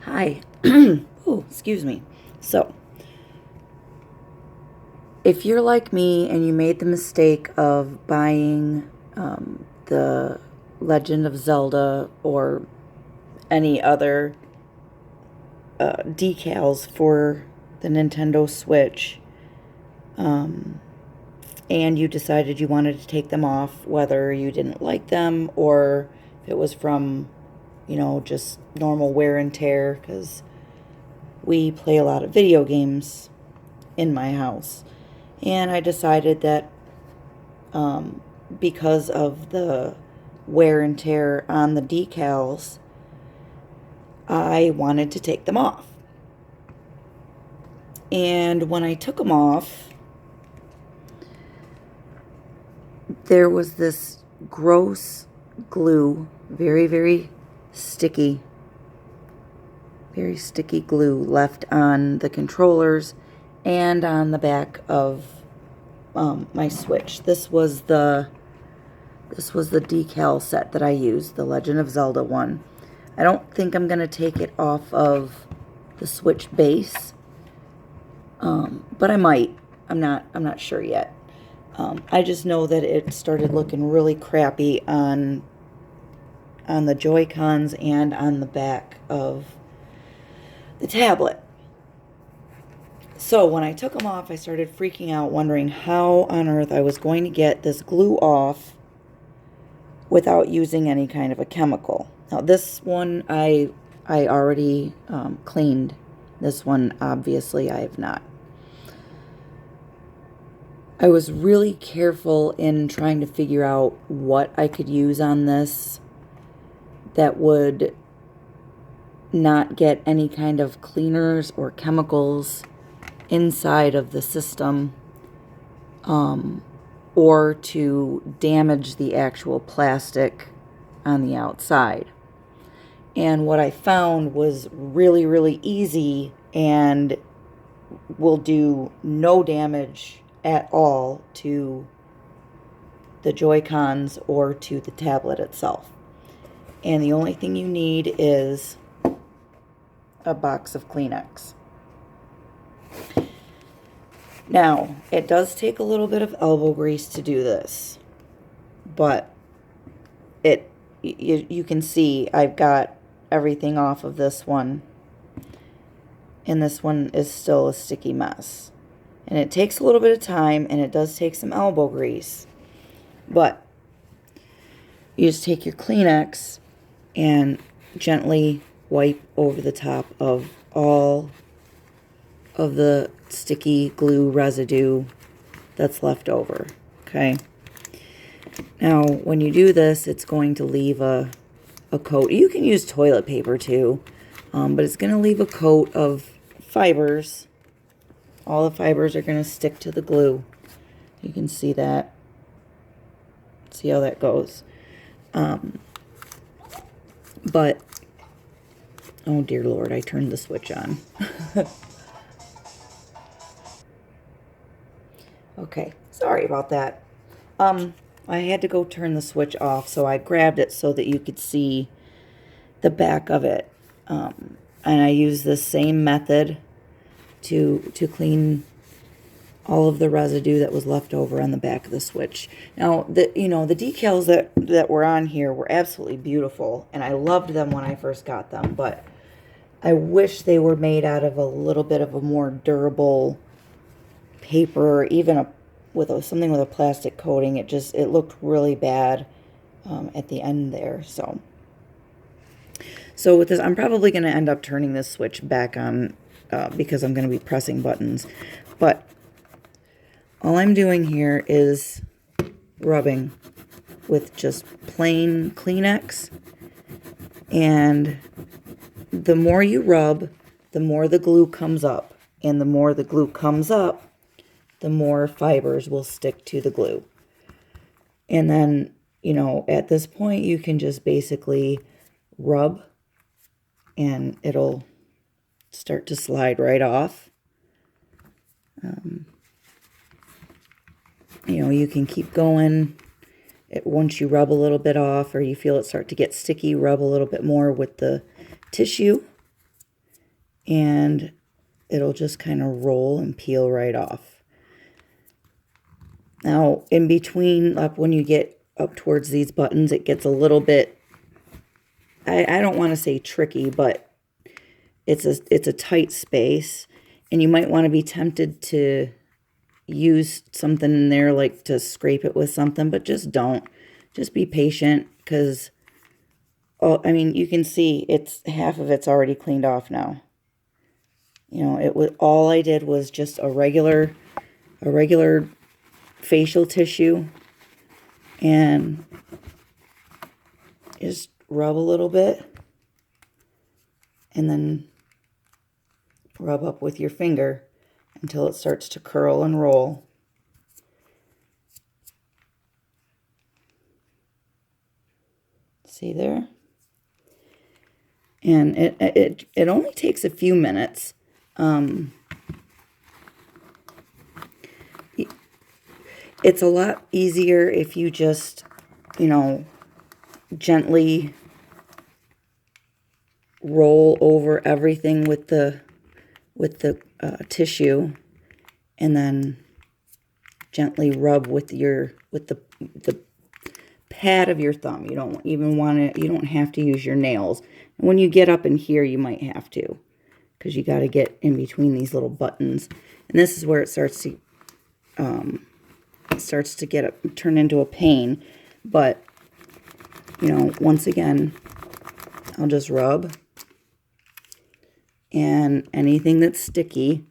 Hi. Oh, excuse me. So, if you're like me and you made the mistake of buying the Legend of Zelda or any other decals for the Nintendo Switch, and you decided you wanted to take them off, whether you didn't like them or if it was from, just normal wear and tear, because we play a lot of video games in my house. And I decided that because of the wear and tear on the decals, I wanted to take them off. And when I took them off, there was this gross glue, very, very sticky glue left on the controllers and on the back of my Switch. This was the decal set that I used, the Legend of Zelda one. I don't think I'm gonna take it off of the Switch base, but I might. I'm not sure yet. I just know that it started looking really crappy on the Joy-Cons and on the back of the tablet. So when I took them off, I started freaking out, wondering how on earth I was going to get this glue off without using any kind of a chemical. Now this one I already cleaned. This one, obviously, I have not. I was really careful in trying to figure out what I could use on this that would not get any kind of cleaners or chemicals inside of the system, or to damage the actual plastic on the outside. And what I found was really, really easy and will do no damage at all to the Joy-Cons or to the tablet itself. And the only thing you need is a box of Kleenex. Now, it does take a little bit of elbow grease to do this, but you can see I've got everything off of this one, and this one is still a sticky mess. And it takes a little bit of time, and it does take some elbow grease, but you just take your Kleenex and gently wipe over the top of all of the sticky glue residue that's left over. Okay. Now, when you do this, it's going to leave a coat. You can use toilet paper too, but it's going to leave a coat of fibers. All the fibers are going to stick to the glue. You can see that. See how that goes. But, oh dear Lord, I turned the switch on. Okay, sorry about that. I had to go turn the switch off, so I grabbed it so that you could see the back of it. And I used the same method to clean all of the residue that was left over on the back of the Switch. Now, the decals that were on here were absolutely beautiful, and I loved them when I first got them, but I wish they were made out of a little bit of a more durable paper, even something with a plastic coating. It looked really bad at the end there. So with this, I'm probably going to end up turning this Switch back on because I'm going to be pressing buttons. But all I'm doing here is rubbing with just plain Kleenex. And the more you rub, the more the glue comes up. And the more the glue comes up, the more fibers will stick to the glue. And then, at this point, you can just basically rub and it'll start to slide right off. You can keep going. Once you rub a little bit off or you feel it start to get sticky, rub a little bit more with the tissue. and it'll just kind of roll and peel right off. Now, in between, up when you get up towards these buttons, it gets a little bit, I don't want to say tricky, but it's a tight space, and you might want to be tempted to use something in there, like to scrape it with something, but just don't. Just be patient, because, oh, I mean, you can see it's half of it's already cleaned off now. You know, it was, all I did was just a regular facial tissue, and just rub a little bit, and then rub up with your finger until it starts to curl and roll. See there? And it only takes a few minutes. It's a lot easier if you just, you know, gently roll over everything with the tissue, and then gently rub with the pad of your thumb. You don't even want to, you don't have to use your nails. And when you get up in here, you might have to, because you got to get in between these little buttons. And this is where it starts to turn into a pain. But, you know, once again, I'll just rub, and anything that's sticky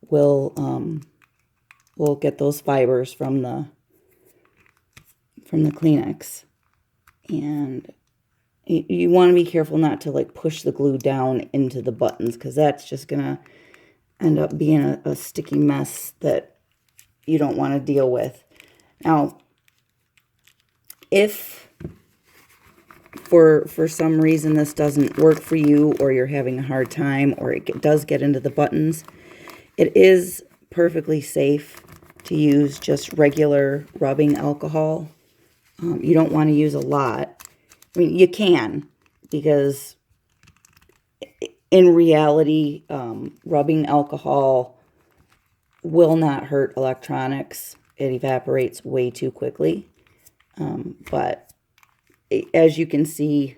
will get those fibers from the Kleenex. And you want to be careful not to like push the glue down into the buttons, because that's just gonna end up being a sticky mess that you don't want to deal with. Now, if for some reason this doesn't work for you, or you're having a hard time, or it does get into the buttons, it is perfectly safe to use just regular rubbing alcohol. You don't want to use a lot. I mean, you can, because in reality, rubbing alcohol will not hurt electronics. It evaporates way too quickly. But as you can see,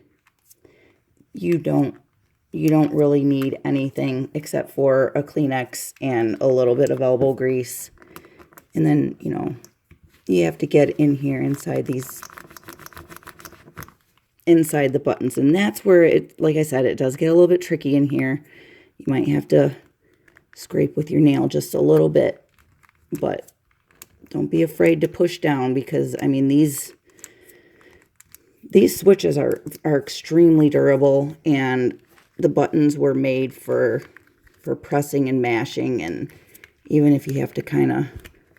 you don't really need anything except for a Kleenex and a little bit of elbow grease. And then, you know, you have to get in here inside the buttons. And that's where it, like I said, it does get a little bit tricky in here. You might have to scrape with your nail just a little bit, but don't be afraid to push down, because, I mean, these switches are extremely durable, and the buttons were made for pressing and mashing, and even if you have to kind of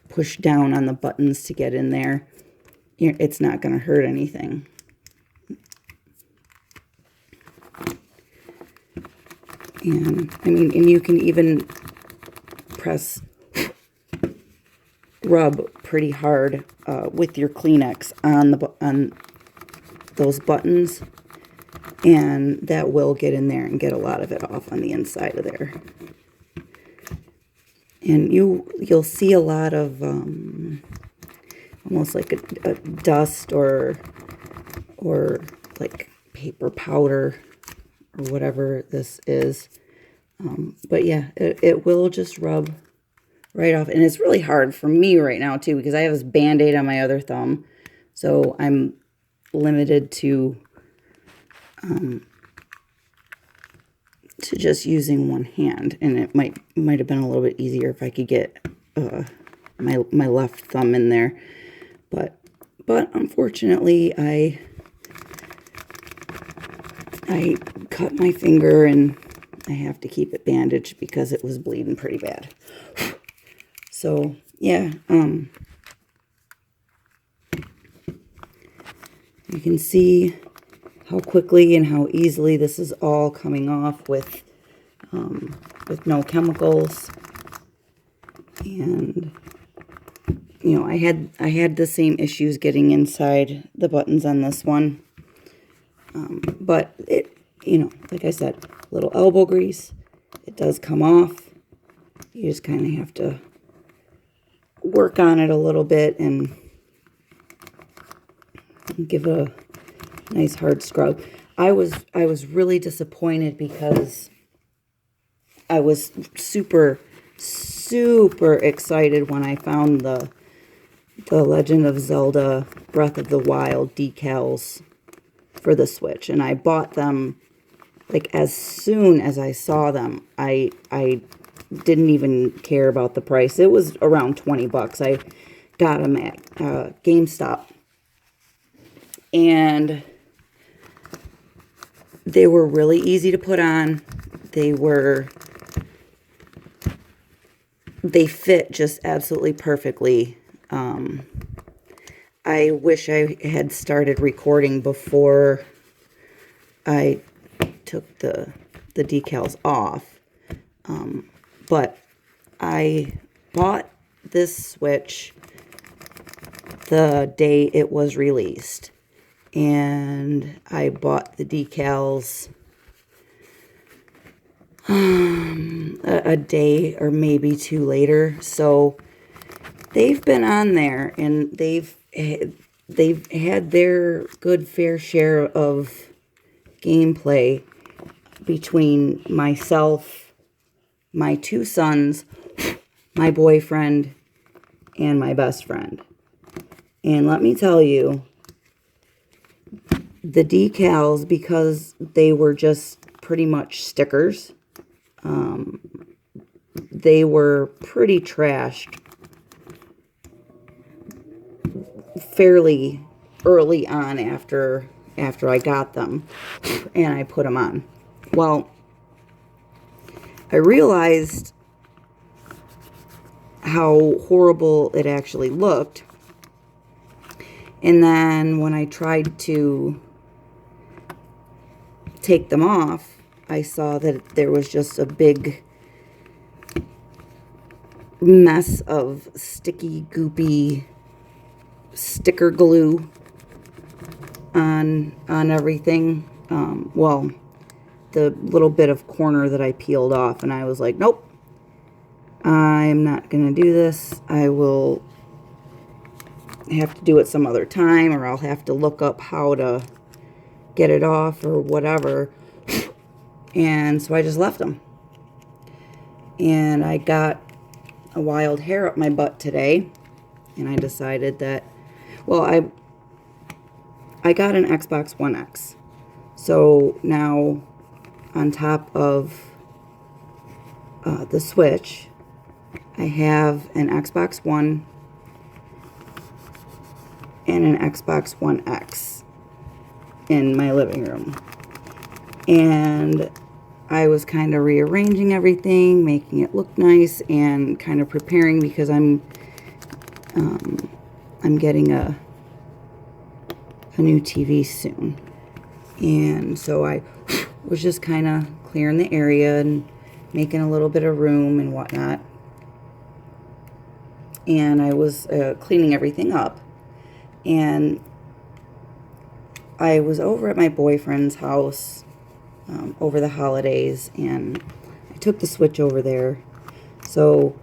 push down on the buttons to get in there, it's not going to hurt anything. And I mean, and you can even rub pretty hard with your Kleenex on those buttons, and that will get in there and get a lot of it off on the inside of there. And you'll see a lot of almost like a dust or like paper powder or whatever this is. But yeah, it will just rub right off. And it's really hard for me right now too, because I have this Band-Aid on my other thumb. So I'm limited to just using one hand. And it might have been a little bit easier if I could get my left thumb in there. But unfortunately, I cut my finger, and I have to keep it bandaged because it was bleeding pretty bad. So, yeah, you can see how quickly and how easily this is all coming off with no chemicals. And, you know, I had the same issues getting inside the buttons on this one. But it, you know, like I said, little elbow grease, It does come off. You just kind of have to work on it a little bit and give it a nice hard scrub. I was really disappointed because I was super excited when I found the Legend of Zelda Breath of the Wild decals for the Switch, and I bought them like as soon as I saw them. I didn't even care about the price. It was around 20 bucks. I got them at GameStop, and they were really easy to put on. They fit just absolutely perfectly. I wish I had started recording before I took the decals off. But I bought this Switch the day it was released. And I bought the decals a day or maybe two later. So they've been on there, and they've had their good fair share of gameplay between myself, my two sons, my boyfriend, and my best friend. And let me tell you, the decals, because they were just pretty much stickers, they were pretty trashed fairly early on after I got them and I put them on. Well, I realized how horrible it actually looked, and then when I tried to take them off, I saw that there was just a big mess of sticky, goopy sticker glue on everything. Well, the little bit of corner that I peeled off, and I was like, nope, I'm not gonna do this. I will have to do it some other time, or I'll have to look up how to get it off or whatever. And so I just left them. And I got a wild hair up my butt today, and I decided that, well, I got an Xbox One X. So now on top of the Switch, I have an Xbox One and an Xbox One X in my living room. And I was kind of rearranging everything, making it look nice, and kind of preparing because I'm getting a new TV soon. And so I was just kind of clearing the area and making a little bit of room and whatnot. And I was cleaning everything up. And I was over at my boyfriend's house over the holidays, and I took the Switch over there. So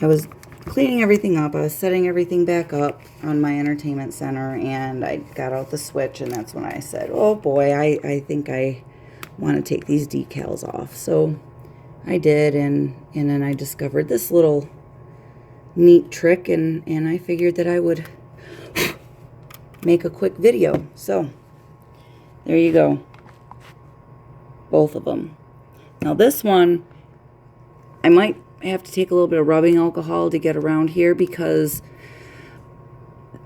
I was cleaning everything up. I was setting everything back up on my entertainment center, and I got out the Switch, and that's when I said, oh boy, I think I want to take these decals off. So I did, and then I discovered this little neat trick, and I figured that I would make a quick video. So there you go. Both of them. Now this one, I might have to take a little bit of rubbing alcohol to get around here, because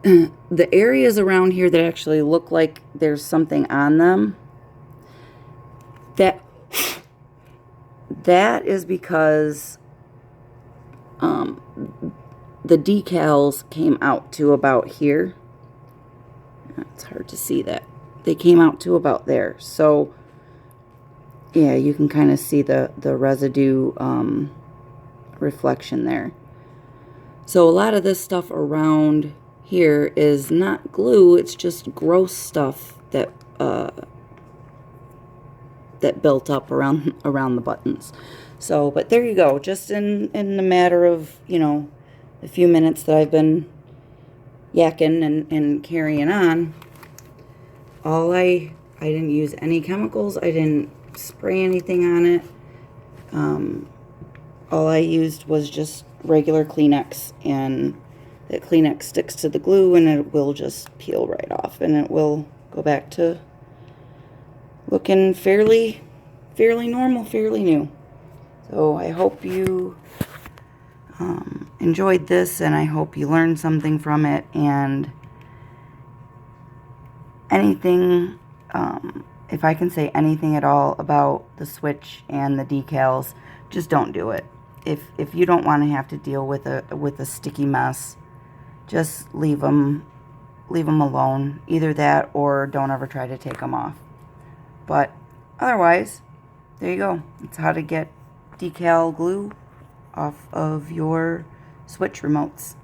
the areas around here that actually look like there's something on them, that is because the decals came out to about here. It's hard to see that. They came out to about there. So yeah, you can kind of see the residue reflection there. So a lot of this stuff around here is not glue, it's just gross stuff that that built up around the buttons. So, but there you go. Just in the matter of, you know, a few minutes that I've been yakking and carrying on, I didn't use any chemicals. I didn't spray anything on it. All I used was just regular Kleenex, and that Kleenex sticks to the glue and it will just peel right off, and it will go back to looking fairly normal, fairly new. So I hope you enjoyed this, and I hope you learned something from it. And anything, if I can say anything at all about the switch and the decals, just don't do it. If you don't want to have to deal with a sticky mess, just leave them alone. Either that or don't ever try to take them off. But otherwise, there you go. It's how to get decal glue off of your switch remotes.